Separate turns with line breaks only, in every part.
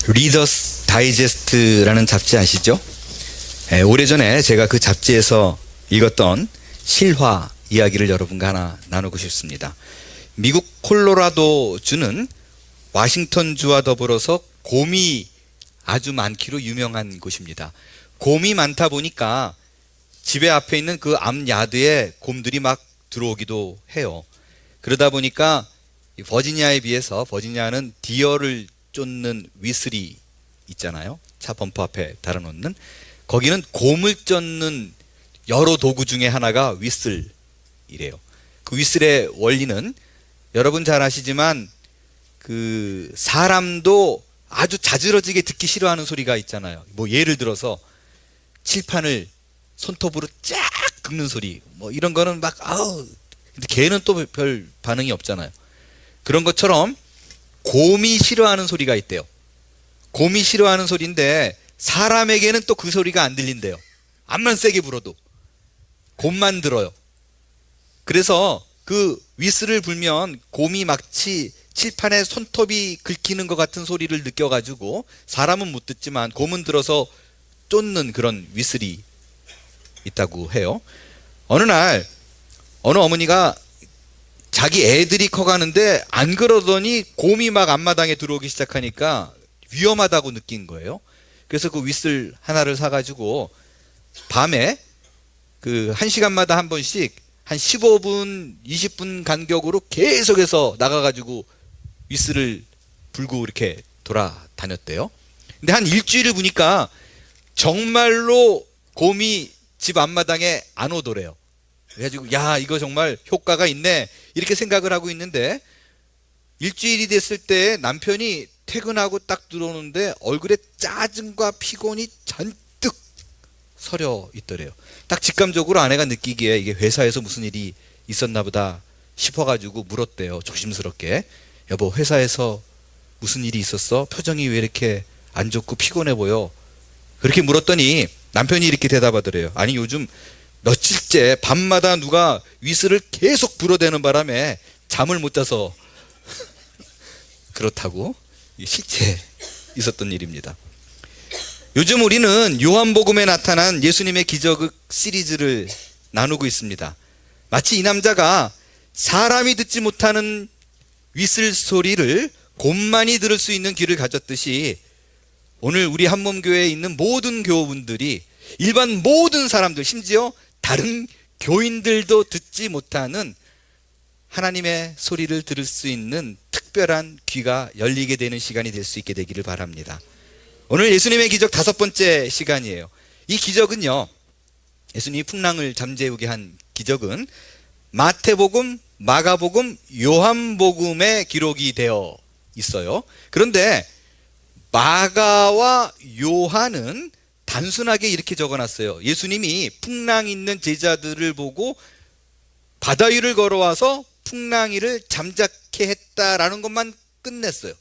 리더스 다이제스트라는 잡지 아시죠? 오래전에 제가 그 잡지에서 읽었던 실화 이야기를 여러분과 하나 나누고 싶습니다. 미국 콜로라도주는 워싱턴주와 더불어서 곰이 아주 많기로 유명한 곳입니다. 곰이 많다 보니까 집에 앞에 있는 그 앞야드에 곰들이 막 들어오기도 해요. 그러다 보니까 버지니아에 비해서, 버지니아는 디어를 쫓는 위슬이 있잖아요. 차 범퍼 앞에 달아놓는. 거기는 곰을 쫓는 여러 도구 중에 하나가 위슬이래요. 그 위슬의 원리는 여러분 잘 아시지만 그 사람도 아주 자지러지게 듣기 싫어하는 소리가 있잖아요. 뭐 예를 들어서 칠판을 손톱으로 쫙 긁는 소리, 뭐 이런 거는 막 아우, 근데 걔는 또 별 반응이 없잖아요. 그런 것처럼 곰이 싫어하는 소리가 있대요. 곰이 싫어하는 소리인데 사람에게는 또 그 소리가 안 들린대요. 암만 세게 불어도 곰만 들어요. 그래서 그 위스를 불면 곰이 마치 칠판에 손톱이 긁히는 것 같은 소리를 느껴가지고 사람은 못 듣지만 곰은 들어서 쫓는 그런 위슬이 있다고 해요. 어느 날 어느 어머니가 자기 애들이 커가는데 안 그러더니 곰이 막 앞마당에 들어오기 시작하니까 위험하다고 느낀 거예요. 그래서 그 위슬 하나를 사가지고 밤에 그 1시간마다 한 번씩 한 15분, 20분 간격으로 계속해서 나가가지고 위슬을 불고 이렇게 돌아다녔대요. 근데 한 일주일을 보니까 정말로 곰이 집 앞마당에 안 오더래요. 그래가지고 야, 이거 정말 효과가 있네 이렇게 생각을 하고 있는데 일주일이 됐을 때 남편이 퇴근하고 딱 들어오는데 얼굴에 짜증과 피곤이 잔뜩 서려 있더래요. 딱 직감적으로 아내가 느끼기에 이게 회사에서 무슨 일이 있었나 보다 싶어가지고 물었대요. 조심스럽게. 여보, 회사에서 무슨 일이 있었어? 표정이 왜 이렇게 안 좋고 피곤해 보여? 그렇게 물었더니 남편이 이렇게 대답하더래요. 아니, 요즘 며칠째 밤마다 누가 위스를 계속 불어대는 바람에 잠을 못 자서 그렇다고. 실제 있었던 일입니다. 요즘 우리는 요한복음에 나타난 예수님의 기적 시리즈를 나누고 있습니다. 마치 이 남자가 사람이 듣지 못하는 위슬 소리를 곰만이 들을 수 있는 귀를 가졌듯이 오늘 우리 한몸교회에 있는 모든 교우분들이 일반 모든 사람들, 심지어 다른 교인들도 듣지 못하는 하나님의 소리를 들을 수 있는 특별한 귀가 열리게 되는 시간이 될 수 있게 되기를 바랍니다. 오늘 예수님의 기적 5번째 시간이에요. 이 기적은요, 예수님이 풍랑을 잠재우게 한 기적은 마태복음, 마가복음, 요한복음에 기록이 되어 있어요. 그런데 마가와 요한은 단순하게 이렇게 적어놨어요. 예수님이 풍랑 있는 제자들을 보고 바다 위를 걸어와서 풍랑 위를 잠자게 했다라는 것만 끝냈어요.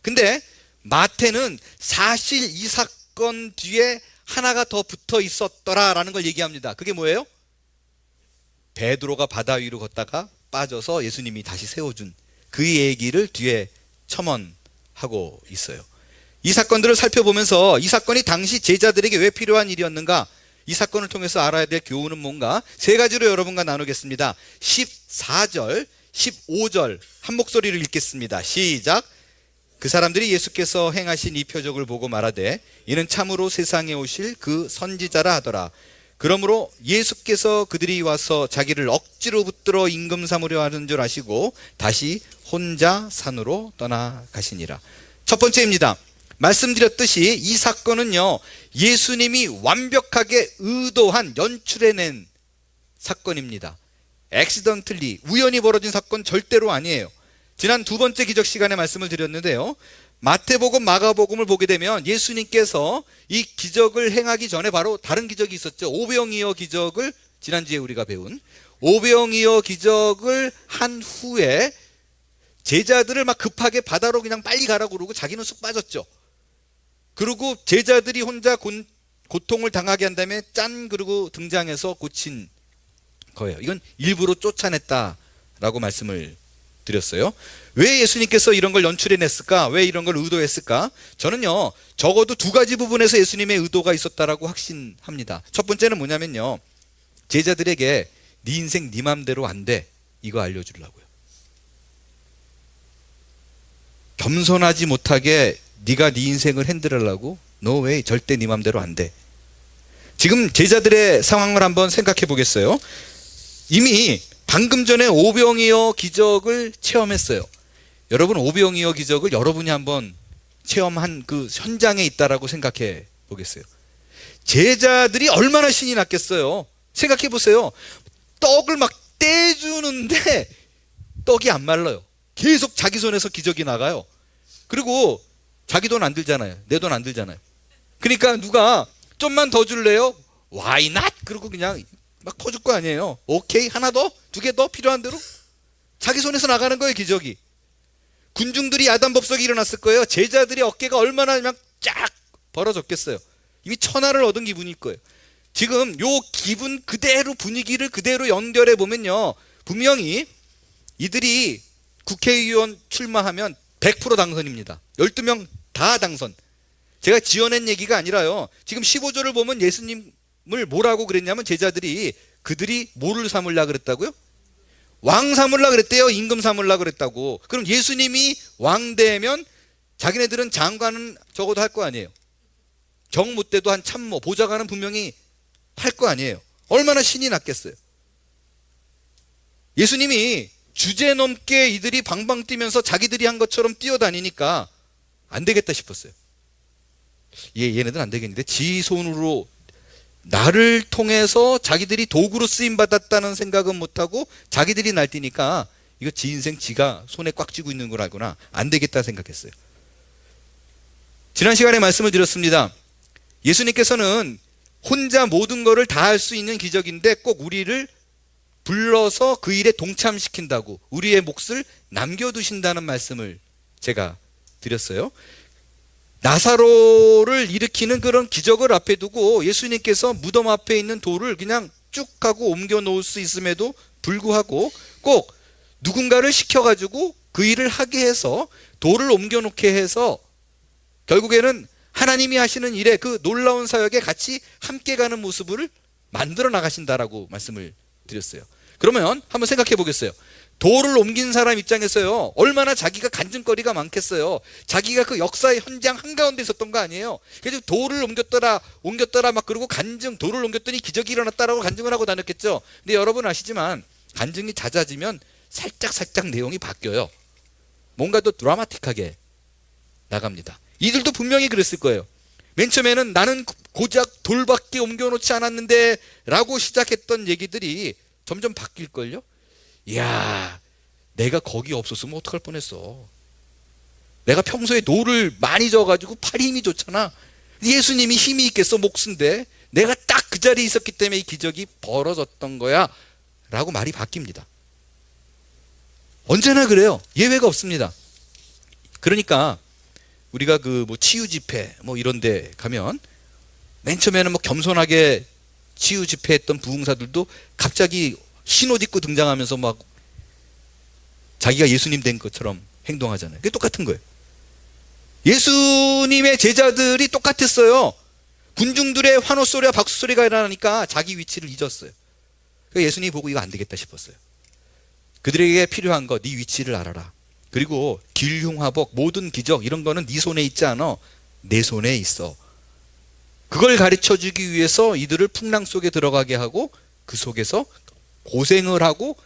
근데 마태는 사실 이 사건 뒤에 하나가 더 붙어 있었더라라는 걸 얘기합니다. 그게 뭐예요? 베드로가 바다 위로 걷다가 빠져서 예수님이 다시 세워준 그 얘기를 뒤에 첨언하고 있어요. 이 사건들을 살펴보면서 이 사건이 당시 제자들에게 왜 필요한 일이었는가, 이 사건을 통해서 알아야 될 교훈은 뭔가 3가지로 여러분과 나누겠습니다. 14절, 15절 한 목소리를 읽겠습니다. 시작. 그 사람들이 예수께서 행하신 이 표적을 보고 말하되 이는 참으로 세상에 오실 그 선지자라 하더라. 그러므로 예수께서 그들이 와서 자기를 억지로 붙들어 임금 삼으려 하는 줄 아시고 다시 혼자 산으로 떠나가시니라. 첫 번째입니다. 말씀드렸듯이 이 사건은요, 예수님이 완벽하게 의도한, 연출해낸 사건입니다. 액시던틀리, 우연히 벌어진 사건 절대로 아니에요. 지난 2번째 기적 시간에 말씀을 드렸는데요, 마태복음, 마가복음을 보게 되면 예수님께서 이 기적을 행하기 전에 바로 다른 기적이 있었죠. 오병이어 기적을 지난주에 우리가 배운 오병이어 기적을 한 후에 제자들을 막 급하게 바다로 그냥 빨리 가라고 그러고 자기는 쑥 빠졌죠. 그리고 제자들이 혼자 고통을 당하게 한 다음에 짠 그러고 등장해서 고친 거예요. 이건 일부러 쫓아냈다라고 말씀을 드렸어요. 왜 예수님께서 이런 걸 연출해냈을까? 왜 이런 걸 의도했을까? 저는요, 적어도 두 가지 부분에서 예수님의 의도가 있었다라고 확신합니다. 첫 번째는 뭐냐면요, 제자들에게 네 인생 네 맘대로 안 돼, 이거 알려주려고요. 겸손하지 못하게 네가 네 인생을 핸들하려고? No way, 절대 네 맘대로 안 돼. 지금 제자들의 상황을 한번 생각해 보겠어요. 이미 방금 전에 오병이어 기적을 체험했어요. 여러분, 오병이어 기적을 여러분이 한번 체험한 그 현장에 있다라고 생각해 보겠어요. 제자들이 얼마나 신이 났겠어요. 생각해 보세요. 떡을 막 떼주는데 떡이 안 말라요. 계속 자기 손에서 기적이 나가요. 그리고 자기 돈 안 들잖아요. 내 돈 안 들잖아요. 그러니까 누가 좀만 더 줄래요? Why not? 그리고 그냥 막 퍼줄 거 아니에요. 오케이, 하나 더? 두 개 더? 필요한 대로? 자기 손에서 나가는 거예요, 기적이. 군중들이 야단법석이 일어났을 거예요. 제자들이 어깨가 얼마나 그냥 쫙 벌어졌겠어요. 이미 천하를 얻은 기분일 거예요. 지금 요 기분 그대로, 분위기를 그대로 연결해 보면요, 분명히 이들이 국회의원 출마하면 100% 당선입니다. 12명 다 당선. 제가 지어낸 얘기가 아니라요, 지금 15절을 보면 예수님을 뭐라고 그랬냐면, 제자들이 그들이 뭐를 삼으려 그랬다고요? 왕 삼으려 그랬대요. 임금 삼으려 그랬다고. 그럼 예수님이 왕 되면 자기네들은 장관은 적어도 할 거 아니에요. 정 못 돼도 한 참모, 보좌관은 분명히 할 거 아니에요. 얼마나 신이 났겠어요. 예수님이 주제넘게 이들이 방방 뛰면서 자기들이 한 것처럼 뛰어다니니까 안 되겠다 싶었어요. 얘네들 안 되겠는데, 지 손으로 나를 통해서 자기들이 도구로 쓰임받았다는 생각은 못하고 자기들이 날뛰니까 이거 지 인생 지가 손에 꽉 쥐고 있는 걸 알구나, 안 되겠다 생각했어요. 지난 시간에 말씀을 드렸습니다. 예수님께서는 혼자 모든 것을 다 할 수 있는 기적인데 꼭 우리를 불러서 그 일에 동참시킨다고, 우리의 몫을 남겨두신다는 말씀을 제가 드렸어요. 나사로를 일으키는 그런 기적을 앞에 두고 예수님께서 무덤 앞에 있는 돌을 그냥 쭉 하고 옮겨 놓을 수 있음에도 불구하고 꼭 누군가를 시켜가지고 그 일을 하게 해서 돌을 옮겨 놓게 해서 결국에는 하나님이 하시는 일에, 그 놀라운 사역에 같이 함께 가는 모습을 만들어 나가신다라고 말씀을 드렸어요. 그러면 한번 생각해 보겠어요. 돌을 옮긴 사람 입장에서요, 얼마나 자기가 간증거리가 많겠어요. 자기가 그 역사의 현장 한가운데 있었던 거 아니에요. 그래서 돌을 옮겼더라 막 그러고 돌을 옮겼더니 기적이 일어났다라고 간증을 하고 다녔겠죠. 근데 여러분 아시지만 간증이 잦아지면 살짝 내용이 바뀌어요. 뭔가 더 드라마틱하게 나갑니다. 이들도 분명히 그랬을 거예요. 맨 처음에는 나는 고작 돌밖에 옮겨놓지 않았는데 라고 시작했던 얘기들이 점점 바뀔걸요. 이야, 내가 거기 없었으면 어떡할 뻔했어. 내가 평소에 돌을 많이 져가지고 팔이 힘이 좋잖아. 예수님이 힘이 있겠어, 목숨인데 내가 딱 그 자리에 있었기 때문에 이 기적이 벌어졌던 거야 라고 말이 바뀝니다. 언제나 그래요. 예외가 없습니다. 그러니까 우리가 그 뭐 치유 집회 뭐 이런 데 가면 맨 처음에는 뭐 겸손하게 치유 집회했던 부흥사들도 갑자기 흰 옷 입고 등장하면서 막 자기가 예수님 된 것처럼 행동하잖아요. 그게 똑같은 거예요. 예수님의 제자들이 똑같았어요. 군중들의 환호 소리와 박수 소리가 일어나니까 자기 위치를 잊었어요. 그래서 예수님이 보고 이거 안 되겠다 싶었어요. 그들에게 필요한 거, 네 위치를 알아라. 그리고 길흉화복, 모든 기적 이런 거는 네 손에 있지 않아. 내 손에 있어. 그걸 가르쳐주기 위해서 이들을 풍랑 속에 들어가게 하고 그 속에서 고생을 하고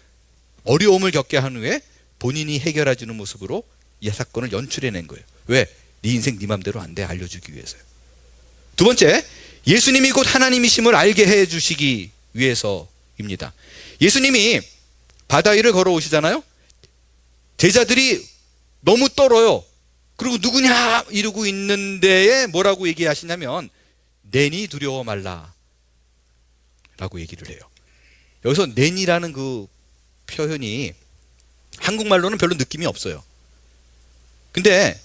어려움을 겪게 한 후에 본인이 해결해주는 모습으로 이 사건을 연출해낸 거예요. 왜? 네 인생 네 맘대로 안 돼, 알려주기 위해서요. 두 번째, 예수님이 곧 하나님이심을 알게 해주시기 위해서입니다. 예수님이 바다 위를 걸어오시잖아요. 제자들이 너무 떨어요. 그리고 누구냐 이러고 있는 데에 뭐라고 얘기하시냐면 내니 두려워 말라 라고 얘기를 해요. 여기서 내니라는 그 표현이 한국말로는 별로 느낌이 없어요. 근데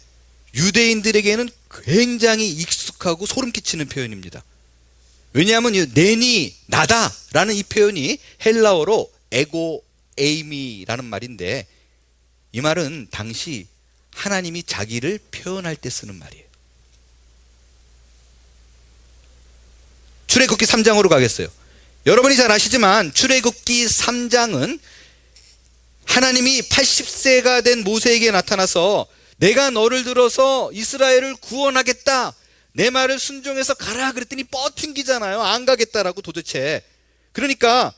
유대인들에게는 굉장히 익숙하고 소름 끼치는 표현입니다. 왜냐하면 내니 나다 라는 이 표현이 헬라어로 에고 에이미라는 말인데, 이 말은 당시 하나님이 자기를 표현할 때 쓰는 말이에요. 출애굽기 3장으로 가겠어요. 여러분이 잘 아시지만 출애굽기 3장은 하나님이 80세가 된 모세에게 나타나서 내가 너를 들어서 이스라엘을 구원하겠다, 내 말을 순종해서 가라 그랬더니 뻗튕기잖아요. 안 가겠다라고 도대체. 그러니까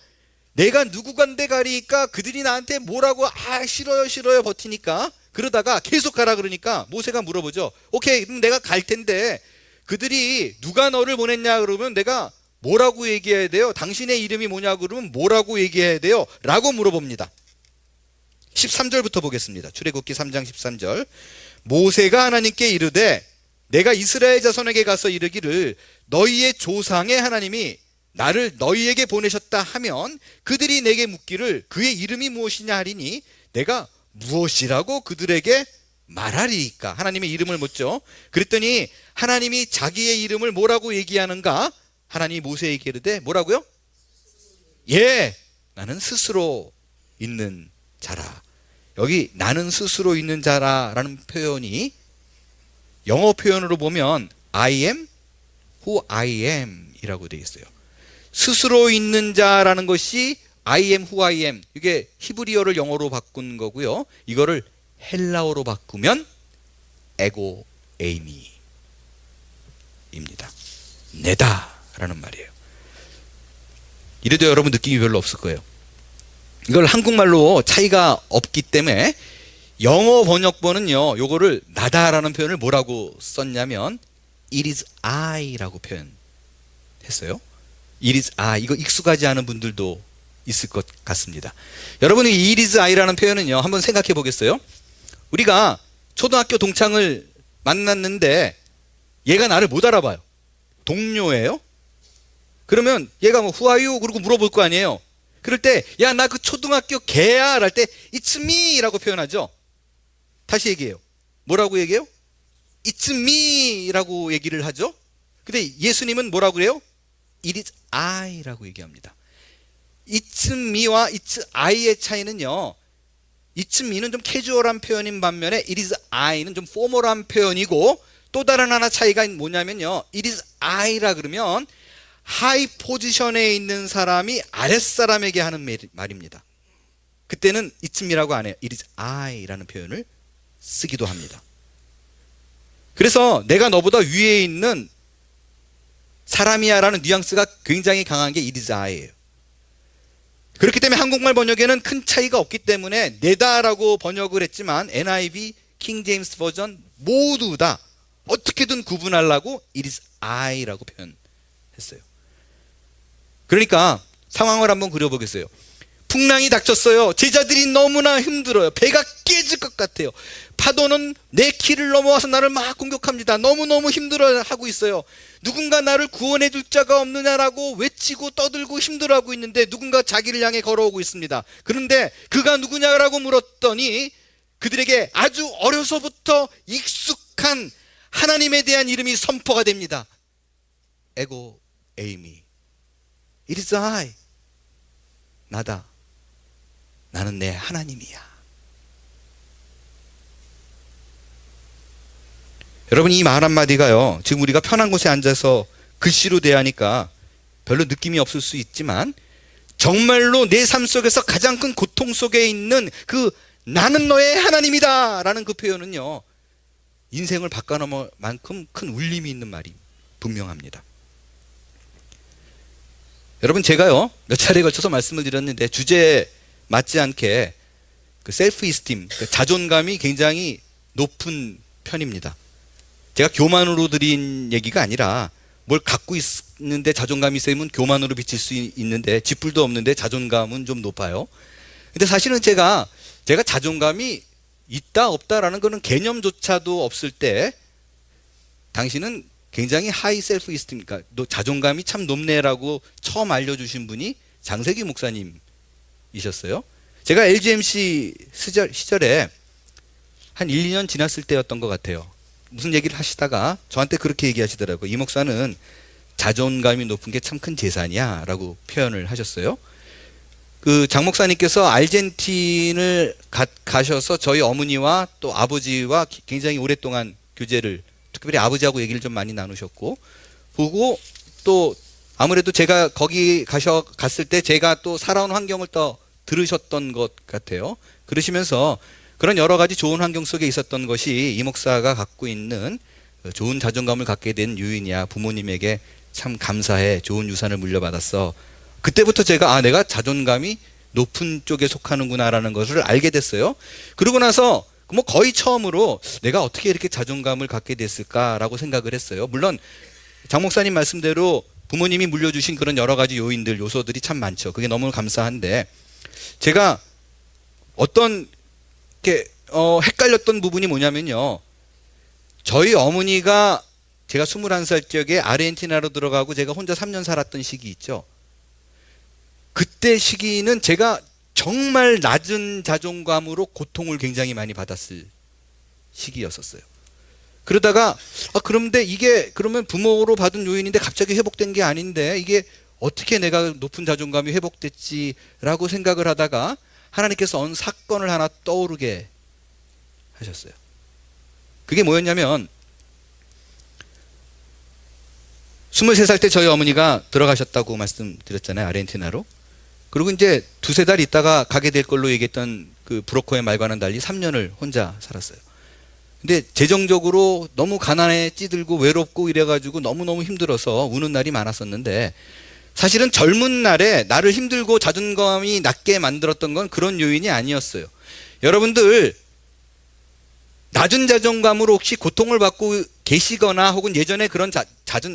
내가 누구 간데 가리니까 그들이 나한테 뭐라고 싫어요 버티니까, 그러다가 계속 가라 그러니까 모세가 물어보죠. 오케이, 그럼 내가 갈 텐데 그들이 누가 너를 보냈냐 그러면 내가 뭐라고 얘기해야 돼요? 당신의 이름이 뭐냐고 그러면 뭐라고 얘기해야 돼요? 라고 물어봅니다. 13절부터 보겠습니다. 출애굽기 3장 13절. 모세가 하나님께 이르되 내가 이스라엘 자손에게 가서 이르기를 너희의 조상의 하나님이 나를 너희에게 보내셨다 하면 그들이 내게 묻기를 그의 이름이 무엇이냐 하리니 내가 무엇이라고 그들에게 말하리이까. 하나님의 이름을 묻죠. 그랬더니 하나님이 자기의 이름을 뭐라고 얘기하는가? 하나님이 모세에게 이르되 뭐라고요? 예, 나는 스스로 있는 자라. 여기 나는 스스로 있는 자라라는 표현이 영어 표현으로 보면 I am who I am 이라고 되어 있어요. 스스로 있는 자라는 것이 I am who I am, 이게 히브리어를 영어로 바꾼 거고요. 이거를 헬라어로 바꾸면 에고 에이미입니다. 내다라는 말이에요. 이래도 여러분 느낌이 별로 없을 거예요. 이걸 한국말로 차이가 없기 때문에 영어 번역본은요, 요거를 나다라는 표현을 뭐라고 썼냐면 It is I라고 표현했어요. It is I. 이거 익숙하지 않은 분들도 있을 것 같습니다. 여러분이 It is I라는 표현은요, 한번 생각해 보겠어요? 우리가 초등학교 동창을 만났는데 얘가 나를 못 알아봐요. 동료예요? 그러면 얘가 뭐 Who are you? 그러고 물어볼 거 아니에요. 그럴 때 야, 나 그 초등학교 걔야 할 때 It's me 라고 표현하죠. 다시 얘기해요. 뭐라고 얘기해요? It's me 라고 얘기를 하죠. 근데 예수님은 뭐라고 그래요? It is I 라고 얘기합니다. It's me와 It's I의 차이는요, It's me는 좀 캐주얼한 표현인 반면에 It is I는 좀 포멀한 표현이고, 또 다른 하나 차이가 뭐냐면요, It is I라 그러면 하이 포지션에 있는 사람이 아랫사람에게 하는 말입니다. 그때는 It's me라고 안 해요. It is I라는 표현을 쓰기도 합니다. 그래서 내가 너보다 위에 있는 사람이야 라는 뉘앙스가 굉장히 강한 게 It is I예요. 그렇기 때문에 한국말 번역에는 큰 차이가 없기 때문에 내다라고 번역을 했지만 NIV, 킹 제임스 버전 모두 다 어떻게든 구분하려고 It is I라고 표현했어요. 그러니까 상황을 한번 그려보겠어요. 풍랑이 닥쳤어요. 제자들이 너무나 힘들어요. 배가 깨질 것 같아요. 파도는 내 키를 넘어와서 나를 막 공격합니다. 너무너무 힘들어하고 있어요. 누군가 나를 구원해 줄 자가 없느냐라고 외치고 떠들고 힘들어하고 있는데 누군가 자기를 향해 걸어오고 있습니다. 그런데 그가 누구냐라고 물었더니 그들에게 아주 어려서부터 익숙한 하나님에 대한 이름이 선포가 됩니다. 에고 에이미. It is I. 나다. 나는 내 하나님이야. 여러분, 이 말 한마디가요, 지금 우리가 편한 곳에 앉아서 글씨로 대하니까 별로 느낌이 없을 수 있지만 정말로 내 삶 속에서 가장 큰 고통 속에 있는 그 나는 너의 하나님이다 라는 그 표현은요, 인생을 바꿔놓을 만큼 큰 울림이 있는 말이 분명합니다. 여러분, 제가요 몇 차례에 걸쳐서 말씀을 드렸는데 주제에 맞지 않게 그 셀프 이스팀, 그 자존감이 굉장히 높은 편입니다. 제가 교만으로 드린 얘기가 아니라 뭘 갖고 있는데 자존감이 있으면 교만으로 비칠 수 있는데 쥐뿔도 없는데 자존감은 좀 높아요. 근데 사실은 제가 자존감이 있다 없다라는 거는 개념조차도 없을 때 당신은 굉장히 하이 셀프 이스팀이니까 너 자존감이 참 높네라고 처음 알려주신 분이 장세기 목사님이셨어요. 제가 LGMC 시절에 한 1, 2년 지났을 때였던 것 같아요. 무슨 얘기를 하시다가 저한테 그렇게 얘기하시더라고요. 이 목사는 자존감이 높은 게 참 큰 재산이야 라고 표현을 하셨어요. 그 장 목사님께서 아르헨틴을 가셔서 저희 어머니와 또 아버지와 굉장히 오랫동안 교제를, 특별히 아버지하고 얘기를 좀 많이 나누셨고, 보고 또 아무래도 제가 거기 갔을 때 제가 또 살아온 환경을 또 들으셨던 것 같아요. 그러시면서 그런 여러 가지 좋은 환경 속에 있었던 것이 이 목사가 갖고 있는 좋은 자존감을 갖게 된 요인이야. 부모님에게 참 감사해. 좋은 유산을 물려받았어. 그때부터 제가 내가 자존감이 높은 쪽에 속하는구나라는 것을 알게 됐어요. 그러고 나서 뭐 거의 처음으로 내가 어떻게 이렇게 자존감을 갖게 됐을까라고 생각을 했어요. 물론 장 목사님 말씀대로 부모님이 물려주신 그런 여러 가지 요인들, 요소들이 참 많죠. 그게 너무 감사한데, 제가 어떤 헷갈렸던 부분이 뭐냐면요, 저희 어머니가 제가 21살 적에 아르헨티나로 들어가고 제가 혼자 3년 살았던 시기 있죠. 그때 시기는 제가 정말 낮은 자존감으로 고통을 굉장히 많이 받았을 시기였었어요. 그러다가 그런데 이게 그러면 부모로 받은 요인인데 갑자기 회복된 게 아닌데 이게 어떻게 내가 높은 자존감이 회복됐지라고 생각을 하다가 하나님께서 어느 사건을 하나 떠오르게 하셨어요. 그게 뭐였냐면 23살 때 저희 어머니가 들어가셨다고 말씀드렸잖아요. 아르헨티나로. 그리고 이제 두세 달 있다가 가게 될 걸로 얘기했던 그 브로커의 말과는 달리 3년을 혼자 살았어요. 근데 재정적으로 너무 가난해 찌들고 외롭고 이래가지고 너무너무 힘들어서 우는 날이 많았었는데, 사실은 젊은 날에 나를 힘들고 자존감이 낮게 만들었던 건 그런 요인이 아니었어요. 여러분들 낮은 자존감으로 혹시 고통을 받고 계시거나 혹은 예전에 그런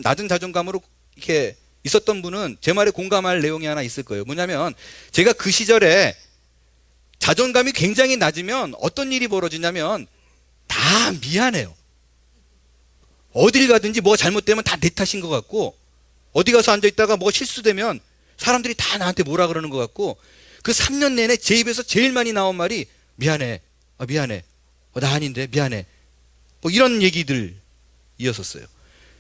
낮은 자존감으로 이렇게 있었던 분은 제 말에 공감할 내용이 하나 있을 거예요. 뭐냐면 제가 그 시절에 자존감이 굉장히 낮으면 어떤 일이 벌어지냐면 다 미안해요. 어딜 가든지 뭐가 잘못되면 다 내 탓인 것 같고, 어디 가서 앉아있다가 뭐가 실수되면 사람들이 다 나한테 뭐라 그러는 것 같고, 그 3년 내내 제 입에서 제일 많이 나온 말이 미안해, 미안해, 나 아닌데 미안해, 뭐 이런 얘기들이었었어요.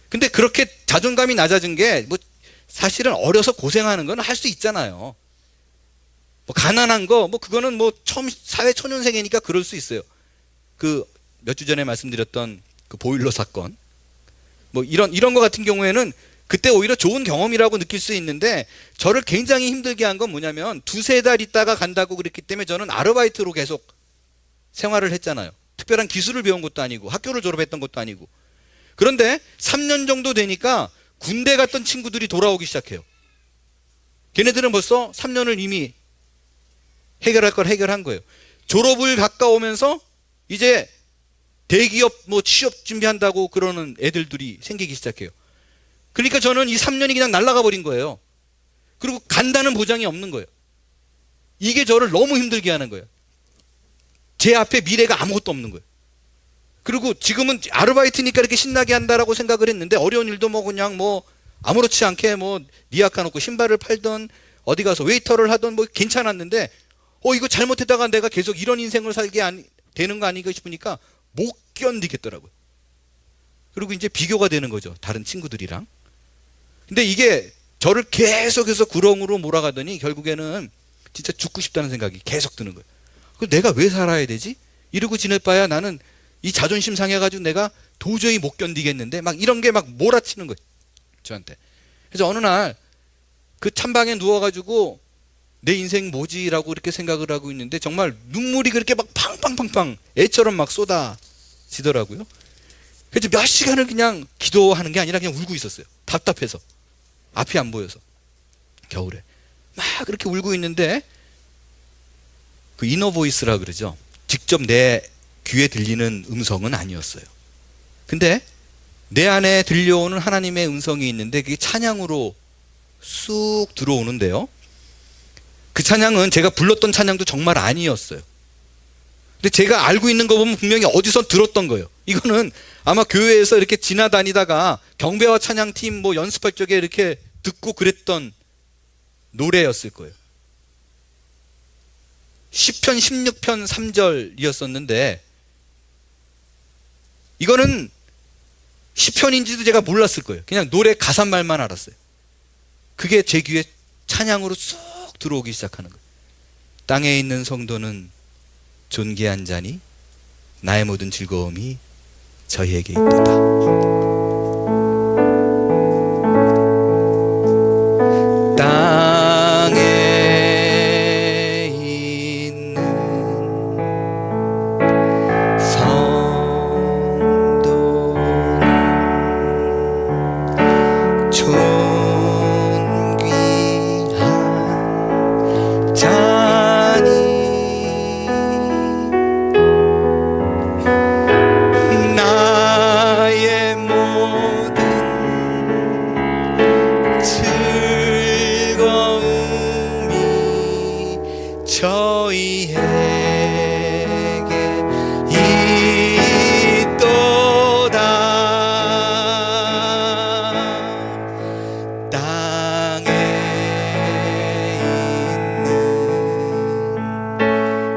근데 그렇게 자존감이 낮아진 게 뭐 사실은 어려서 고생하는 건 할 수 있잖아요. 뭐 가난한 거 뭐 그거는 뭐 처음 사회 초년생이니까 그럴 수 있어요. 그 몇 주 전에 말씀드렸던 그 보일러 사건, 뭐 이런 거 같은 경우에는 그때 오히려 좋은 경험이라고 느낄 수 있는데, 저를 굉장히 힘들게 한 건 뭐냐면 두세 달 있다가 간다고 그랬기 때문에 저는 아르바이트로 계속 생활을 했잖아요. 특별한 기술을 배운 것도 아니고 학교를 졸업했던 것도 아니고. 그런데 3년 정도 되니까 군대 갔던 친구들이 돌아오기 시작해요. 걔네들은 벌써 3년을 이미 해결할 걸 해결한 거예요. 졸업을 가까우면서 이제 대기업 뭐 취업 준비한다고 그러는 애들들이 생기기 시작해요. 그러니까 저는 이 3년이 그냥 날아가 버린 거예요. 그리고 간다는 보장이 없는 거예요. 이게 저를 너무 힘들게 하는 거예요. 제 앞에 미래가 아무것도 없는 거예요. 그리고 지금은 아르바이트니까 이렇게 신나게 한다라고 생각을 했는데, 어려운 일도 뭐 그냥 뭐 아무렇지 않게 뭐 니아까 놓고 신발을 팔던 어디 가서 웨이터를 하던 뭐 괜찮았는데, 이거 잘못했다가 내가 계속 이런 인생을 살게 되는 거 아닌가 싶으니까 못 견디겠더라고요. 그리고 이제 비교가 되는 거죠, 다른 친구들이랑. 근데 이게 저를 계속해서 구렁으로 몰아가더니 결국에는 진짜 죽고 싶다는 생각이 계속 드는 거예요. 내가 왜 살아야 되지? 이러고 지낼 바야 나는 이 자존심 상해가지고 내가 도저히 못 견디겠는데, 막 이런 게 막 몰아치는 거예요, 저한테. 그래서 어느 날 그 찬방에 누워가지고 내 인생 뭐지라고 이렇게 생각을 하고 있는데 정말 눈물이 그렇게 막 팡팡팡팡 애처럼 막 쏟아지더라고요. 그래서 몇 시간을 그냥 기도하는 게 아니라 그냥 울고 있었어요. 답답해서. 앞이 안 보여서. 겨울에. 막 그렇게 울고 있는데 그 이너 보이스라 그러죠. 직접 내 귀에 들리는 음성은 아니었어요. 근데 내 안에 들려오는 하나님의 음성이 있는데 그게 찬양으로 쑥 들어오는데요. 그 찬양은 제가 불렀던 찬양도 정말 아니었어요. 근데 제가 알고 있는 거 보면 분명히 어디서 들었던 거예요. 이거는 아마 교회에서 이렇게 지나다니다가 경배와 찬양팀 뭐 연습할 적에 이렇게 듣고 그랬던 노래였을 거예요. 시편 16편 3절이었었는데 이거는 시편인지도 제가 몰랐을 거예요. 그냥 노래 가사말만 알았어요. 그게 제 귀에 찬양으로 쑥 들어오기 시작하는 거예요. 땅에 있는 성도는 존귀한 자니 나의 모든 즐거움이 저희에게 있도다. 땅에 있는 성도는 존귀한 자니 나의 모든 즐거움이 저희에게 있도다. 땅에 있는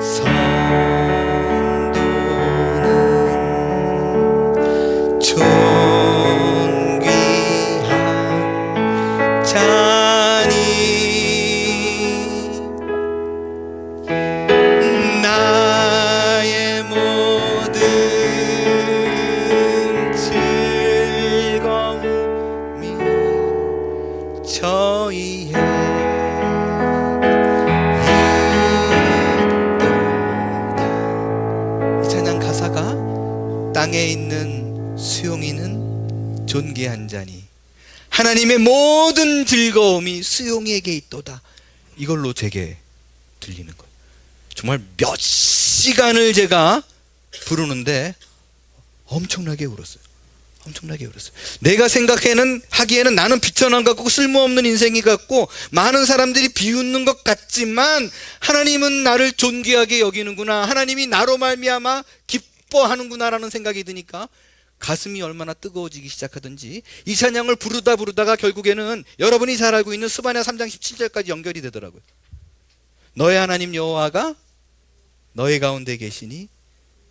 성도는 존귀한 자니 나의 모든 즐거움이 저희에게 있도다. 이 찬양 가사가 땅에 있는 수용이는 존귀한 자니 하나님의 모든 즐거움이 수용이에게 있도다. 이걸로 제게 들리는 거예요. 정말 몇 시간을 제가 부르는데 엄청나게 울었어요. 엄청나게 울었어요. 내가 하기에는 나는 비천한 것 같고 쓸모없는 인생이 같고 많은 사람들이 비웃는 것 같지만 하나님은 나를 존귀하게 여기는구나, 하나님이 나로 말미암아 기뻐하는구나라는 생각이 드니까 가슴이 얼마나 뜨거워지기 시작하든지 이 찬양을 부르다가 결국에는 여러분이 잘 알고 있는 스바냐 3장 17절까지 연결이 되더라고요. 너의 하나님 여호와가 너의 가운데 계시니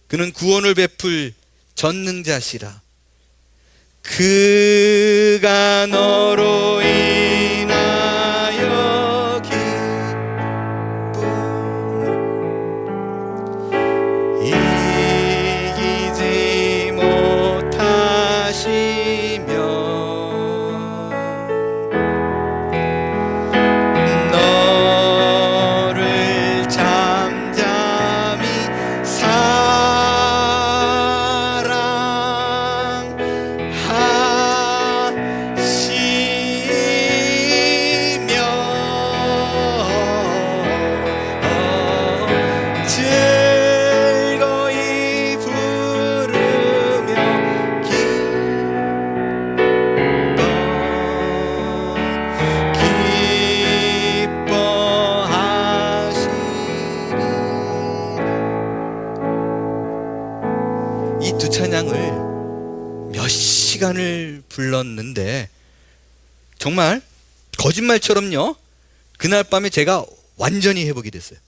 그는 구원을 베풀 전능자시라. 그가 너로 인하여 기쁨 이기지 못하시며 너를 잠잠히 즐거이 부르며 기뻐하시리라. 이 두 찬양을 몇 시간을 불렀는데 정말 거짓말처럼요, 그날 밤에 제가 완전히 회복이 됐어요.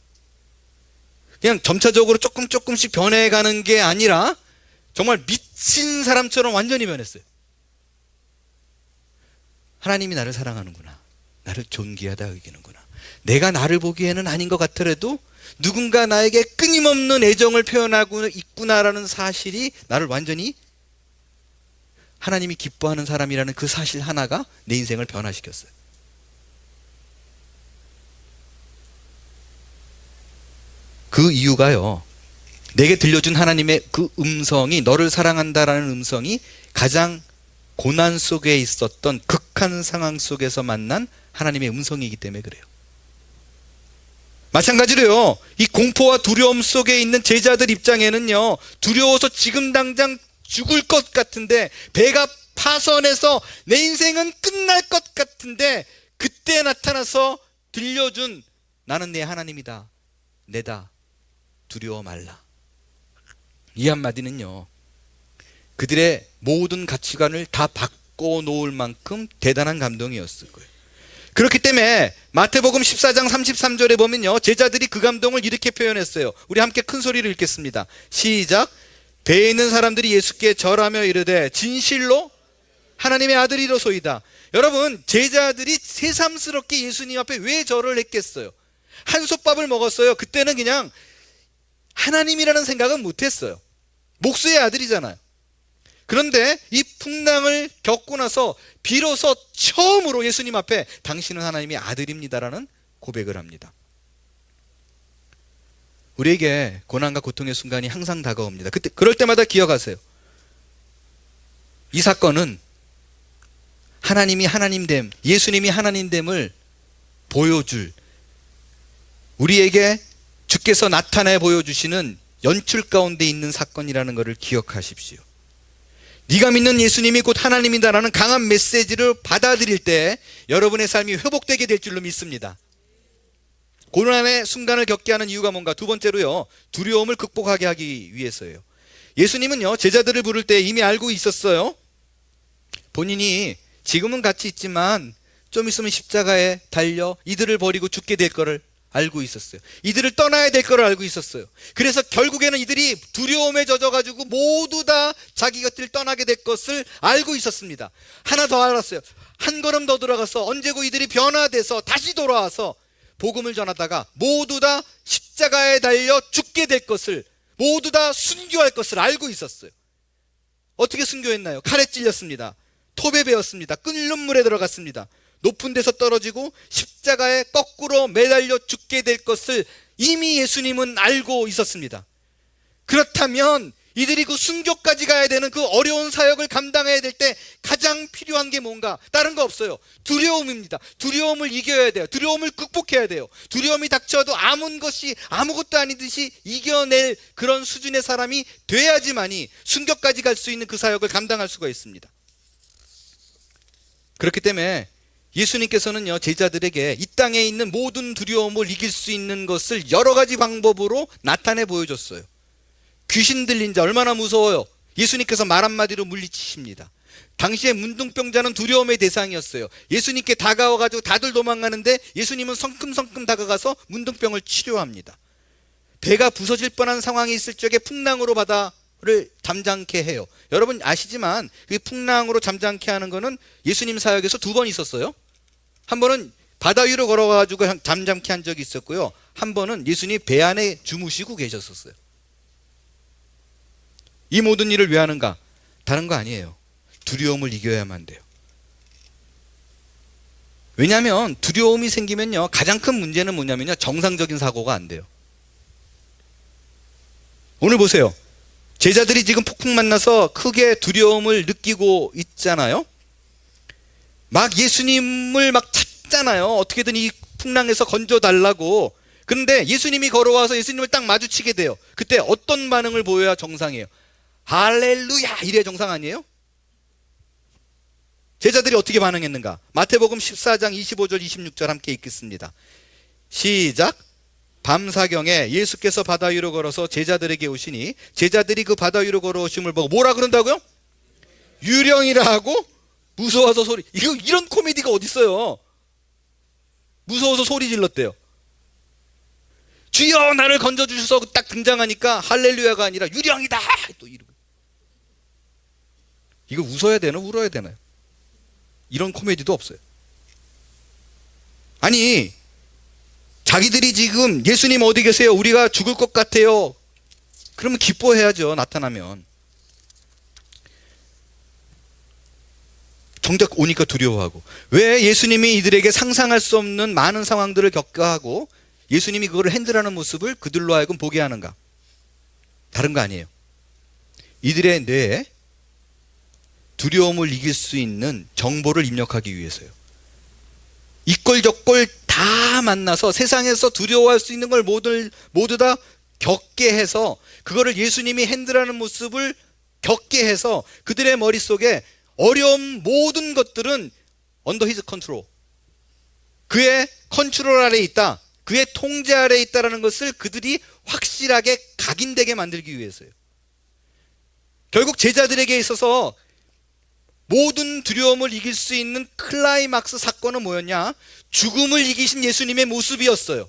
그냥 점차적으로 조금씩 변해가는 게 아니라 정말 미친 사람처럼 완전히 변했어요. 하나님이 나를 사랑하는구나, 나를 존귀하다 여기는구나, 내가 나를 보기에는 아닌 것 같더라도 누군가 나에게 끊임없는 애정을 표현하고 있구나라는 사실이 나를 완전히 하나님이 기뻐하는 사람이라는 그 사실 하나가 내 인생을 변화시켰어요. 그 이유가요, 내게 들려준 하나님의 그 음성이, 너를 사랑한다라는 음성이 가장 고난 속에 있었던 극한 상황 속에서 만난 하나님의 음성이기 때문에 그래요. 마찬가지로요, 이 공포와 두려움 속에 있는 제자들 입장에는요, 두려워서 지금 당장 죽을 것 같은데, 배가 파선해서 내 인생은 끝날 것 같은데, 그때 나타나서 들려준 나는 내 하나님이다, 내다, 두려워 말라. 이 한마디는요, 그들의 모든 가치관을 다 바꿔놓을 만큼 대단한 감동이었을 거예요. 그렇기 때문에 마태복음 14장 33절에 보면요, 제자들이 그 감동을 이렇게 표현했어요. 우리 함께 큰 소리로 읽겠습니다. 시작. 배에 있는 사람들이 예수께 절하며 이르되 진실로 하나님의 아들이로소이다. 여러분, 제자들이 새삼스럽게 예수님 앞에 왜 절을 했겠어요? 한솥밥을 먹었어요. 그때는 그냥 하나님이라는 생각은 못했어요. 목수의 아들이잖아요. 그런데 이 풍랑을 겪고 나서 비로소 처음으로 예수님 앞에 당신은 하나님의 아들입니다라는 고백을 합니다. 우리에게 고난과 고통의 순간이 항상 다가옵니다. 그럴 때마다 기억하세요. 이 사건은 하나님이 하나님됨, 예수님이 하나님됨을 보여줄, 우리에게 주께서 나타내 보여주시는 연출 가운데 있는 사건이라는 것을 기억하십시오. 네가 믿는 예수님이 곧 하나님이다라는 강한 메시지를 받아들일 때 여러분의 삶이 회복되게 될 줄로 믿습니다. 고난의 순간을 겪게 하는 이유가 뭔가? 두 번째로요, 두려움을 극복하게 하기 위해서예요. 예수님은요, 제자들을 부를 때 이미 알고 있었어요. 본인이 지금은 같이 있지만 좀 있으면 십자가에 달려 이들을 버리고 죽게 될 거를 알고 있었어요. 이들을 떠나야 될 거를 알고 있었어요. 그래서 결국에는 이들이 두려움에 젖어가지고 모두 다 자기 곁을 떠나게 될 것을 알고 있었습니다. 하나 더 알았어요. 한 걸음 더 들어가서 언제고 이들이 변화돼서 다시 돌아와서 복음을 전하다가 모두 다 십자가에 달려 죽게 될 것을, 모두 다 순교할 것을 알고 있었어요. 어떻게 순교했나요? 칼에 찔렸습니다. 톱에 베었습니다. 끓는 물에 들어갔습니다. 높은 데서 떨어지고 십자가에 거꾸로 매달려 죽게 될 것을 이미 예수님은 알고 있었습니다. 그렇다면 이들이 그 순교까지 가야 되는 그 어려운 사역을 감당해야 될 때 가장 필요한 게 뭔가? 다른 거 없어요. 두려움입니다. 두려움을 이겨야 돼요. 두려움을 극복해야 돼요. 두려움이 닥쳐도 아무것도 아니듯이 이겨낼 그런 수준의 사람이 돼야지만이 순교까지 갈 수 있는 그 사역을 감당할 수가 있습니다. 그렇기 때문에 예수님께서는요, 제자들에게 이 땅에 있는 모든 두려움을 이길 수 있는 것을 여러 가지 방법으로 나타내 보여줬어요. 귀신 들린 자 얼마나 무서워요. 예수님께서 말 한마디로 물리치십니다. 당시에 문둥병자는 두려움의 대상이었어요. 예수님께 다가와가지고 다들 도망가는데 예수님은 성큼성큼 다가가서 문둥병을 치료합니다. 배가 부서질 뻔한 상황이 있을 적에 풍랑으로 바다를 잠잠케 해요. 여러분 아시지만 그 풍랑으로 잠잠케 하는 거는 예수님 사역에서 2번 있었어요. 한 번은 바다 위로 걸어가지고 잠잠케 한 적이 있었고요, 한 번은 예수님이 배 안에 주무시고 계셨었어요. 이 모든 일을 왜 하는가? 다른 거 아니에요. 두려움을 이겨야만 돼요. 왜냐하면 두려움이 생기면요, 가장 큰 문제는 뭐냐면요, 정상적인 사고가 안 돼요. 오늘 보세요. 제자들이 지금 폭풍 만나서 크게 두려움을 느끼고 있잖아요. 막 예수님을 막 찾잖아요. 어떻게든 이 풍랑에서 건져달라고. 그런데 예수님이 걸어와서 예수님을 딱 마주치게 돼요. 그때 어떤 반응을 보여야 정상이에요? 할렐루야! 이래 정상 아니에요? 제자들이 어떻게 반응했는가? 마태복음 14장 25절 26절 함께 읽겠습니다. 시작. 밤사경에 예수께서 바다 위로 걸어서 제자들에게 오시니 제자들이 그 바다 위로 걸어오심을 보고 뭐라 그런다고요? 유령이라 하고 무서워서 소리. 이런 코미디가 어디 있어요? 무서워서 소리 질렀대요. 주여 나를 건져주셔서 딱 등장하니까 할렐루야가 아니라 유령이다 또 이러고. 이거 웃어야 되나 울어야 되나요? 이런 코미디도 없어요. 아니, 자기들이 지금 예수님 어디 계세요? 우리가 죽을 것 같아요. 그러면 기뻐해야죠. 나타나면. 정작 오니까 두려워하고. 왜 예수님이 이들에게 상상할 수 없는 많은 상황들을 겪게 하고 예수님이 그거를 핸들하는 모습을 그들로 하여금 보게 하는가? 다른 거 아니에요. 이들의 뇌에 두려움을 이길 수 있는 정보를 입력하기 위해서요. 이꼴 저꼴 다 만나서 세상에서 두려워할 수 있는 걸 모두 다 겪게 해서 그거를 예수님이 핸들하는 모습을 겪게 해서 그들의 머릿속에 어려운 모든 것들은 under his control, 그의 컨트롤 아래에 있다, 그의 통제 아래에 있다는 것을 그들이 확실하게 각인되게 만들기 위해서요. 결국 제자들에게 있어서 모든 두려움을 이길 수 있는 클라이막스 사건은 뭐였냐? 죽음을 이기신 예수님의 모습이었어요.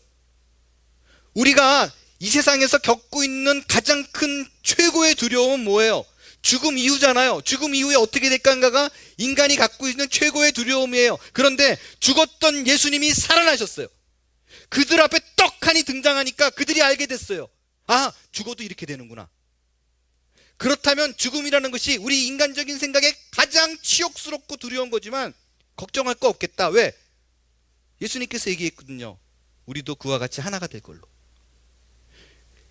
우리가 이 세상에서 겪고 있는 가장 큰 최고의 두려움은 뭐예요? 죽음 이후잖아요. 죽음 이후에 어떻게 될까가 인간이 갖고 있는 최고의 두려움이에요. 그런데 죽었던 예수님이 살아나셨어요. 그들 앞에 떡하니 등장하니까 그들이 알게 됐어요. 아, 죽어도 이렇게 되는구나. 그렇다면 죽음이라는 것이 우리 인간적인 생각에 가장 치욕스럽고 두려운 거지만 걱정할 거 없겠다. 왜? 예수님께서 얘기했거든요. 우리도 그와 같이 하나가 될 걸로.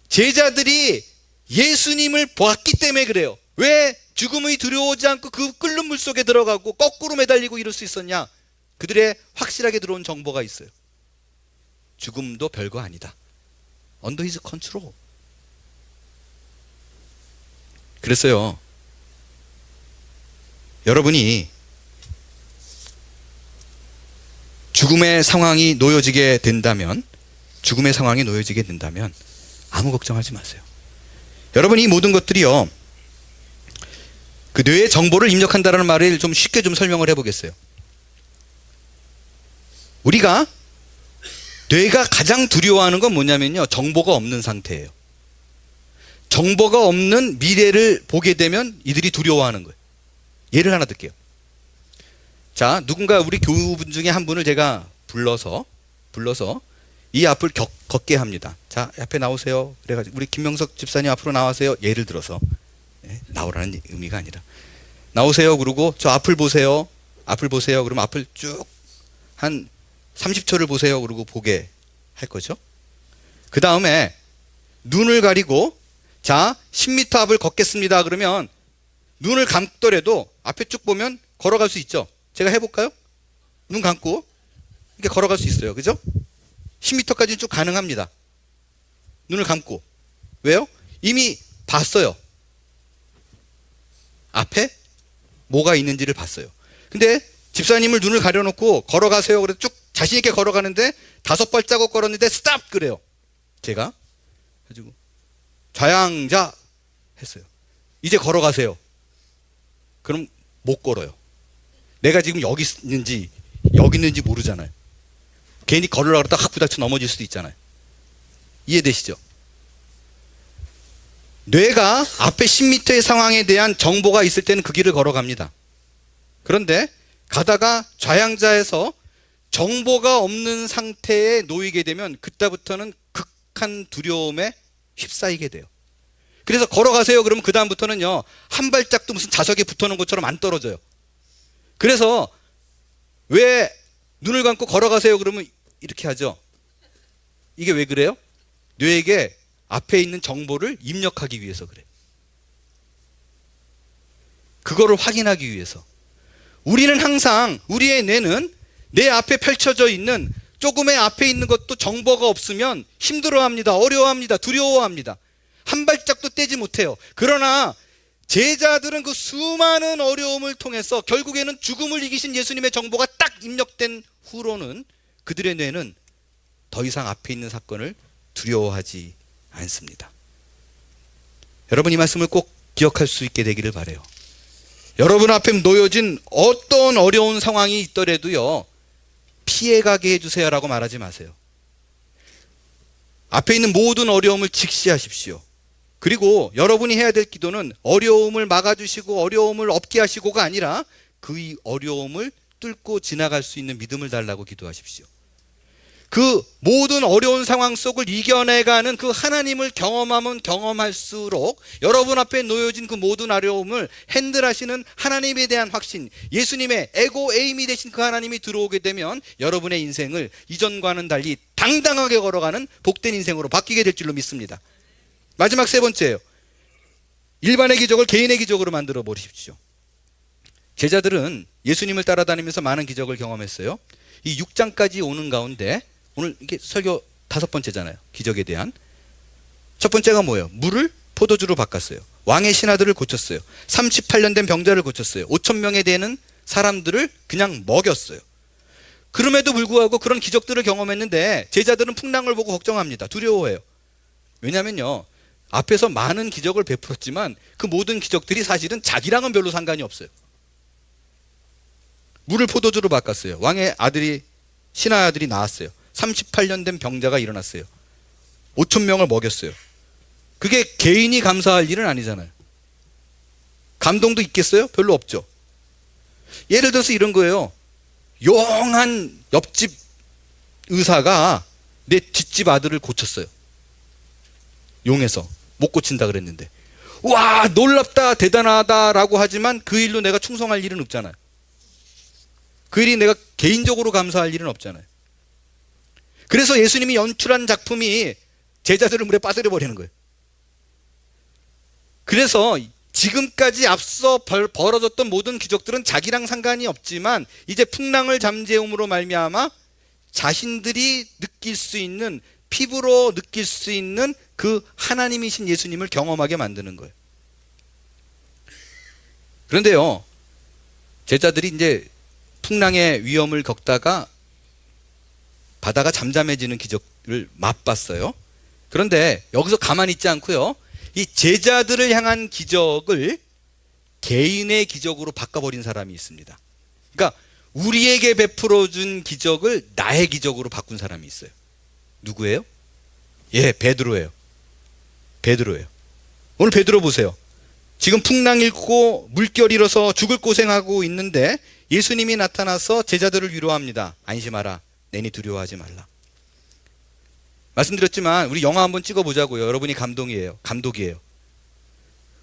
제자들이 예수님을 보았기 때문에 그래요. 왜 죽음이 두려워하지 않고 그 끓는 물 속에 들어가고 거꾸로 매달리고 이럴 수 있었냐? 그들의 확실하게 들어온 정보가 있어요. 죽음도 별거 아니다. Under his control. 그랬어요. 여러분이 죽음의 상황이 놓여지게 된다면 아무 걱정하지 마세요. 여러분, 이 모든 것들이요, 그 뇌에 정보를 입력한다는 말을 좀 쉽게 좀 설명을 해보겠어요. 우리가 뇌가 가장 두려워하는 건 뭐냐면요, 정보가 없는 상태예요. 정보가 없는 미래를 보게 되면 이들이 두려워하는 거예요. 예를 하나 들게요. 자, 누군가 우리 교우분 중에 한 분을 제가 불러서 이 앞을 걷게 합니다. 자, 앞에 나오세요. 그래가지고 우리 김명석 집사님 앞으로 나와세요. 예를 들어서, 나오라는 의미가 아니라 나오세요. 그러고 저 앞을 보세요. 그러면 앞을 쭉 한 30초를 보세요. 그러고 보게 할 거죠. 그 다음에 눈을 가리고 자, 10m 앞을 걷겠습니다. 그러면 눈을 감더라도 앞에 쭉 보면 걸어갈 수 있죠. 제가 해볼까요? 눈 감고 이렇게 걸어갈 수 있어요. 그죠? 10m까지는 쭉 가능합니다. 눈을 감고. 왜요? 이미 봤어요. 앞에 뭐가 있는지를 봤어요. 근데 집사님을 눈을 가려놓고 걸어가세요. 그래서 쭉 자신있게 걸어가는데 5발자국 걸었는데 스탑! 그래요. 제가 가지고 좌양자 했어요. 이제 걸어가세요. 그럼 못 걸어요. 내가 지금 여기 있는지 모르잖아요. 괜히 걸으려고 그러다가 확 부딪혀 넘어질 수도 있잖아요. 이해되시죠? 뇌가 앞에 10m의 상황에 대한 정보가 있을 때는 그 길을 걸어갑니다. 그런데 가다가 좌양자에서 정보가 없는 상태에 놓이게 되면 그때부터는 극한 두려움에 휩싸이게 돼요. 그래서 걸어가세요. 그러면 그 다음부터는요, 한 발짝도 무슨 자석에 붙어놓은 것처럼 안 떨어져요. 그래서 왜 눈을 감고 걸어가세요. 그러면 이렇게 하죠. 이게 왜 그래요? 뇌에게 앞에 있는 정보를 입력하기 위해서 그래요. 그거를 확인하기 위해서. 우리는 항상, 우리의 뇌는 내 앞에 펼쳐져 있는 조금의 앞에 있는 것도 정보가 없으면 힘들어합니다. 어려워합니다. 두려워합니다. 한 발짝도 떼지 못해요. 그러나 제자들은 그 수많은 어려움을 통해서 결국에는 죽음을 이기신 예수님의 정보가 딱 입력된 후로는 그들의 뇌는 더 이상 앞에 있는 사건을 두려워하지 않습니다. 여러분, 이 말씀을 꼭 기억할 수 있게 되기를 바라요. 여러분 앞에 놓여진 어떤 어려운 상황이 있더라도요, 피해가게 해주세요라고 말하지 마세요. 앞에 있는 모든 어려움을 직시하십시오. 그리고 여러분이 해야 될 기도는 어려움을 막아주시고 어려움을 없게 하시고가 아니라 그 어려움을 뚫고 지나갈 수 있는 믿음을 달라고 기도하십시오. 그 모든 어려운 상황 속을 이겨내가는 그 하나님을 경험하면 경험할수록 여러분 앞에 놓여진 그 모든 어려움을 핸들하시는 하나님에 대한 확신, 예수님의 에고 에임이 되신 그 하나님이 들어오게 되면 여러분의 인생을 이전과는 달리 당당하게 걸어가는 복된 인생으로 바뀌게 될 줄로 믿습니다. 마지막 세 번째예요. 일반의 기적을 개인의 기적으로 만들어 버리십시오. 제자들은 예수님을 따라다니면서 많은 기적을 경험했어요. 이 6장까지 오는 가운데 오늘 이게 설교 5번째잖아요. 기적에 대한. 첫 번째가 뭐예요? 물을 포도주로 바꿨어요. 왕의 신하들을 고쳤어요. 38년 된 병자를 고쳤어요. 5,000명에 되는 사람들을 그냥 먹였어요. 그럼에도 불구하고 그런 기적들을 경험했는데 제자들은 풍랑을 보고 걱정합니다. 두려워해요. 왜냐면요, 앞에서 많은 기적을 베풀었지만 그 모든 기적들이 사실은 자기랑은 별로 상관이 없어요. 물을 포도주로 바꿨어요. 왕의 아들이, 신하 아들이 나왔어요. 38년 된 병자가 일어났어요. 5,000명을 먹였어요. 그게 개인이 감사할 일은 아니잖아요. 감동도 있겠어요? 별로 없죠. 예를 들어서 이런 거예요. 용한 옆집 의사가 내 뒷집 아들을 고쳤어요. 용해서 못 고친다 그랬는데, 와 놀랍다 대단하다라고 하지만 그 일로 내가 충성할 일은 없잖아요. 그 일이 내가 개인적으로 감사할 일은 없잖아요. 그래서 예수님이 연출한 작품이 제자들을 물에 빠뜨려 버리는 거예요. 그래서 지금까지 앞서 벌어졌던 모든 기적들은 자기랑 상관이 없지만 이제 풍랑을 잠재움으로 말미암아 자신들이 느낄 수 있는, 피부로 느낄 수 있는 그 하나님이신 예수님을 경험하게 만드는 거예요. 그런데요, 제자들이 이제 풍랑의 위험을 겪다가 바다가 잠잠해지는 기적을 맛봤어요. 그런데 여기서 가만히 있지 않고요, 이 제자들을 향한 기적을 개인의 기적으로 바꿔버린 사람이 있습니다. 그러니까 우리에게 베풀어준 기적을 나의 기적으로 바꾼 사람이 있어요. 누구예요? 예, 베드로예요. 베드로예요. 오늘 베드로 보세요. 지금 풍랑 일고 물결 일어서 죽을 고생하고 있는데 예수님이 나타나서 제자들을 위로합니다. 안심하라, 내니 두려워하지 말라. 말씀드렸지만 우리 영화 한번 찍어보자고요. 여러분이 감독이에요.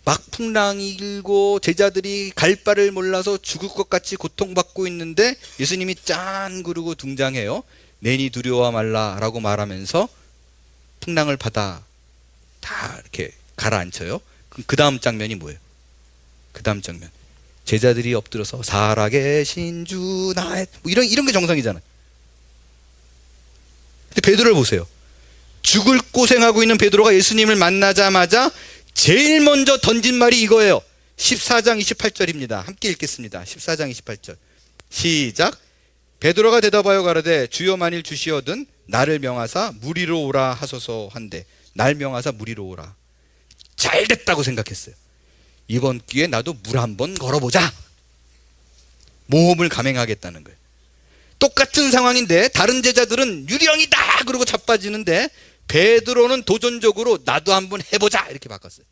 막 풍랑이 일고 제자들이 갈 바를 몰라서 죽을 것 같이 고통받고 있는데 예수님이 짠 그러고 등장해요. 내니 두려워 말라라고 말하면서 풍랑을 다 이렇게 가라앉혀요. 그럼 그 다음 장면이 뭐예요? 그 다음 장면, 제자들이 엎드려서 살아계신 주 나의, 뭐 이런 게 정상이잖아요. 근데 베드로를 보세요. 죽을 고생하고 있는 베드로가 예수님을 만나자마자 제일 먼저 던진 말이 이거예요. 14장 28절입니다. 함께 읽겠습니다. 14장 28절 시작. 베드로가 대답하여 가로되 주여 만일 주시어든 나를 명하사 물 위로 오라 하소서 한데 날 명하사 물 위로 오라. 잘 됐다고 생각했어요. 이번 기회에 나도 물 한번 걸어보자. 모험을 감행하겠다는 거예요. 똑같은 상황인데 다른 제자들은 유령이다 그러고 자빠지는데 베드로는 도전적으로 나도 한번 해보자 이렇게 바꿨어요.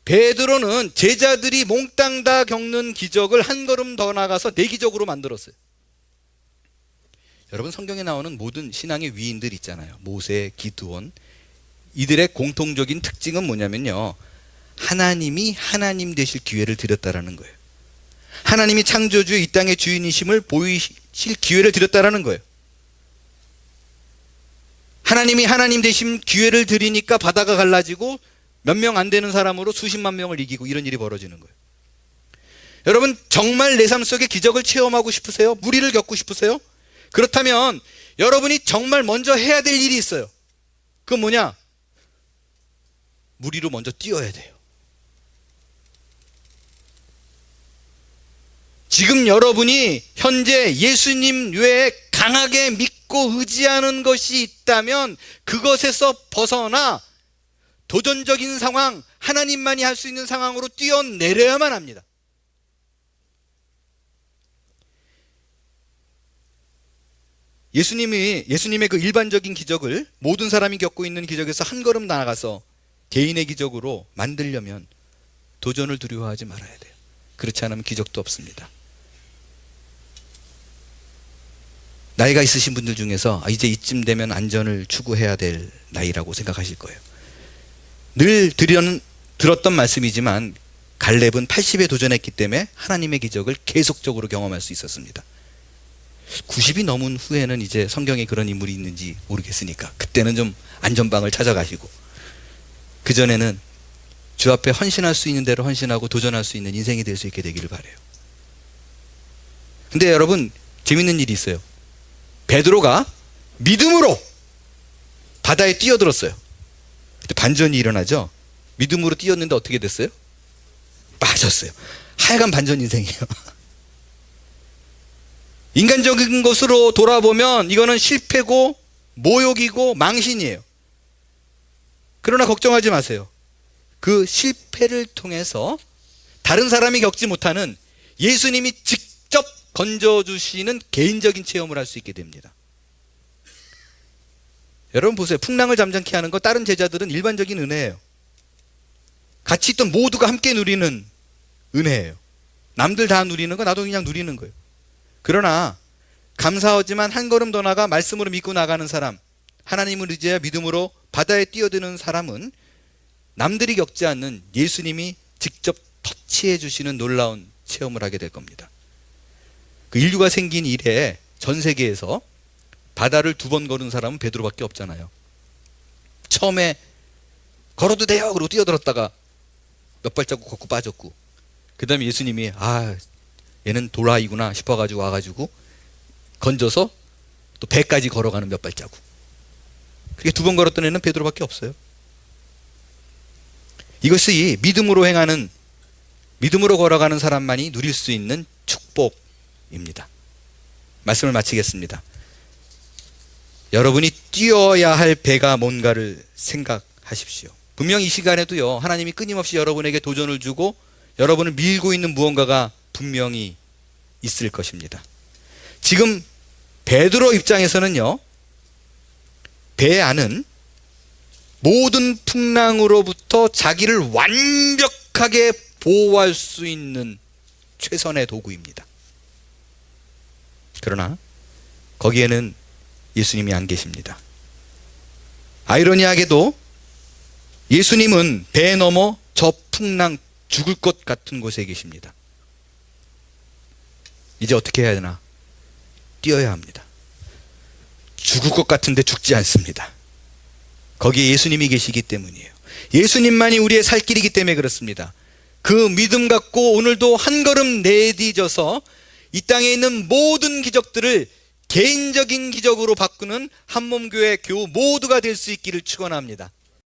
베드로는 제자들이 몽땅 다 겪는 기적을 한 걸음 더 나가서 내 기적으로 만들었어요. 여러분, 성경에 나오는 모든 신앙의 위인들 있잖아요. 모세, 기드온. 이들의 공통적인 특징은 뭐냐면요, 하나님이 하나님 되실 기회를 드렸다라는 거예요. 하나님이 창조주, 이 땅의 주인이심을 보이실 기회를 드렸다라는 거예요. 하나님이 하나님 되신 기회를 드리니까 바다가 갈라지고 몇 명 안 되는 사람으로 수십만 명을 이기고 이런 일이 벌어지는 거예요. 여러분, 정말 내 삶 속에 기적을 체험하고 싶으세요? 무리를 겪고 싶으세요? 그렇다면 여러분이 정말 먼저 해야 될 일이 있어요. 그건 뭐냐? 무리로 먼저 뛰어야 돼요. 지금 여러분이 현재 예수님 외에 강하게 믿고 의지하는 것이 있다면 그것에서 벗어나 도전적인 상황, 하나님만이 할 수 있는 상황으로 뛰어내려야만 합니다. 예수님의 그 일반적인 기적을 모든 사람이 겪고 있는 기적에서 한 걸음 나아가서 개인의 기적으로 만들려면 도전을 두려워하지 말아야 돼요. 그렇지 않으면 기적도 없습니다. 나이가 있으신 분들 중에서 이제 이쯤 되면 안전을 추구해야 될 나이라고 생각하실 거예요. 늘 들었던 말씀이지만 갈렙은 80에 도전했기 때문에 하나님의 기적을 계속적으로 경험할 수 있었습니다. 90이 넘은 후에는 이제 성경에 그런 인물이 있는지 모르겠으니까 그때는 좀 안전방을 찾아가시고, 그전에는 주 앞에 헌신할 수 있는 대로 헌신하고 도전할 수 있는 인생이 될 수 있게 되기를 바라요. 근데 여러분, 재밌는 일이 있어요. 베드로가 믿음으로 바다에 뛰어들었어요. 그때 반전이 일어나죠. 믿음으로 뛰었는데 어떻게 됐어요? 빠졌어요. 하여간 반전 인생이에요. 인간적인 것으로 돌아보면 이거는 실패고 모욕이고 망신이에요. 그러나 걱정하지 마세요. 그 실패를 통해서 다른 사람이 겪지 못하는 예수님이 직접 건져주시는 개인적인 체험을 할 수 있게 됩니다. 여러분 보세요. 풍랑을 잠잠케 하는 거, 다른 제자들은 일반적인 은혜예요. 같이 있던 모두가 함께 누리는 은혜예요. 남들 다 누리는 거 나도 그냥 누리는 거예요. 그러나 감사하지만 한 걸음 더 나가 말씀으로 믿고 나가는 사람, 하나님을 의지하여 믿음으로 바다에 뛰어드는 사람은 남들이 겪지 않는 예수님이 직접 터치해 주시는 놀라운 체험을 하게 될 겁니다. 그 인류가 생긴 이래 전 세계에서 바다를 2번 걸은 사람은 베드로밖에 없잖아요. 처음에 걸어도 돼요 그러고 뛰어들었다가 몇 발자국 걷고 빠졌고, 그 다음에 예수님이 얘는 도라이구나 싶어가지고 와가지고 건져서 또 배까지 걸어가는 몇 발자국. 그렇게 2번 걸었던 애는 베드로밖에 없어요. 이것이 믿음으로 걸어가는 사람만이 누릴 수 있는 축복입니다. 말씀을 마치겠습니다. 여러분이 뛰어야 할 배가 뭔가를 생각하십시오. 분명 이 시간에도요, 하나님이 끊임없이 여러분에게 도전을 주고 여러분을 밀고 있는 무언가가 분명히 있을 것입니다. 지금 베드로 입장에서는요, 배 안은 모든 풍랑으로부터 자기를 완벽하게 보호할 수 있는 최선의 도구입니다. 그러나 거기에는 예수님이 안 계십니다. 아이러니하게도 예수님은 배 너머 저 풍랑 죽을 것 같은 곳에 계십니다. 이제 어떻게 해야 되나? 뛰어야 합니다. 죽을 것 같은데 죽지 않습니다. 거기에 예수님이 계시기 때문이에요. 예수님만이 우리의 살 길이기 때문에 그렇습니다. 그 믿음 갖고 오늘도 한 걸음 내디뎌서 이 땅에 있는 모든 기적들을 개인적인 기적으로 바꾸는 한몸교회 교우 모두가 될 수 있기를 축원합니다.